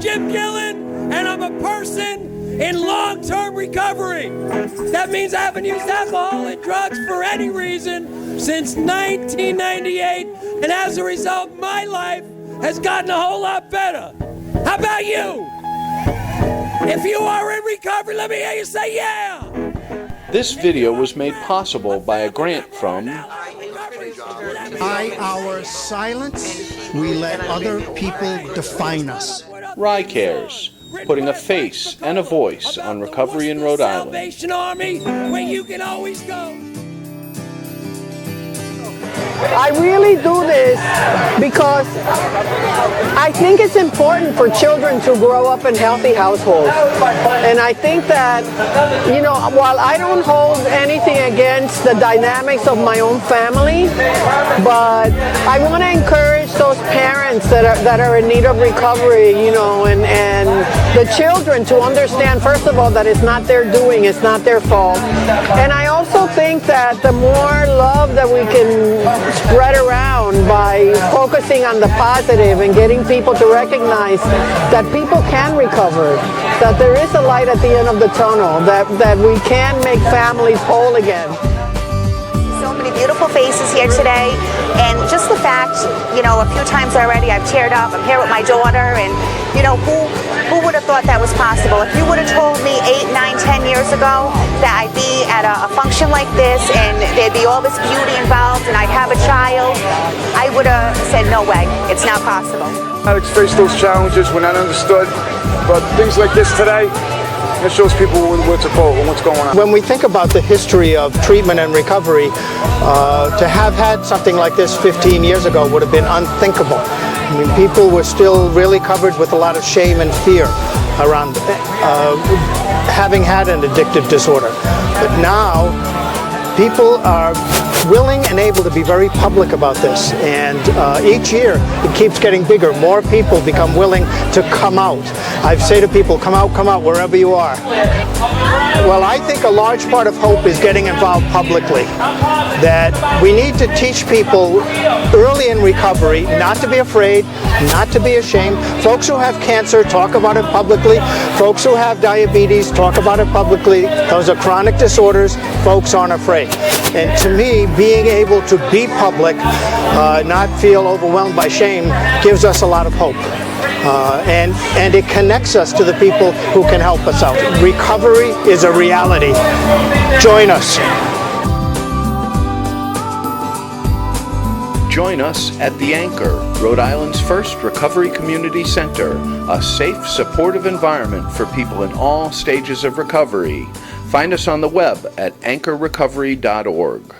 Jim Gillen, and I'm a person in long-term recovery. That means I haven't used alcohol and drugs for any reason since 1998, and as a result, my life has gotten a whole lot better. How about you? If you are in recovery, let me hear you say yeah! This video was made possible by a grant from By our silence, we let other people define us. Rhode Cares, putting a face and a voice on recovery in Rhode Island. Salvation Army, where you can always go. I really do this because I think it's important for children to grow up in healthy households. And I think that, you know, while I don't hold anything against the dynamics of my own family, but I want to encourage those parents that are in need of recovery, you know, and the children to understand, first of all, that it's not their doing, it's not their fault. And I also think that the more love that we can spread around by focusing on the positive and getting people to recognize that people can recover, that there is a light at the end of the tunnel, that we can make families whole again. So many beautiful faces here today, and just the fact, you know, a few times already I've teared up. I'm here with my daughter, and you know, who would have thought that was possible? If you would have told me 8, 9, 10 years ago that I'd be at a function like this and there'd be all this beauty involved and I'd have a child, I would have said no way, it's not possible. I face those challenges when not understood, but things like this today, it shows people what's going on. When we think about the history of treatment and recovery, to have had something like this 15 years ago would have been unthinkable. I mean, people were still really covered with a lot of shame and fear around having had an addictive disorder. But now, people are willing and able to be very public about this, and each year it keeps getting bigger. More people become willing to come out. I say to people, come out wherever you are. Well, I think a large part of hope is getting involved publicly. That we need to teach people early in recovery not to be afraid, not to be ashamed. Folks who have cancer, talk about it publicly. Folks who have diabetes, talk about it publicly. Those are chronic disorders. Folks aren't afraid. And to me, being able to be public, not feel overwhelmed by shame, gives us a lot of hope. And it connects us to the people who can help us out. Recovery is a reality. Join us. Join us at The Anchor, Rhode Island's first recovery community center, a safe, supportive environment for people in all stages of recovery. Find us on the web at anchorrecovery.org.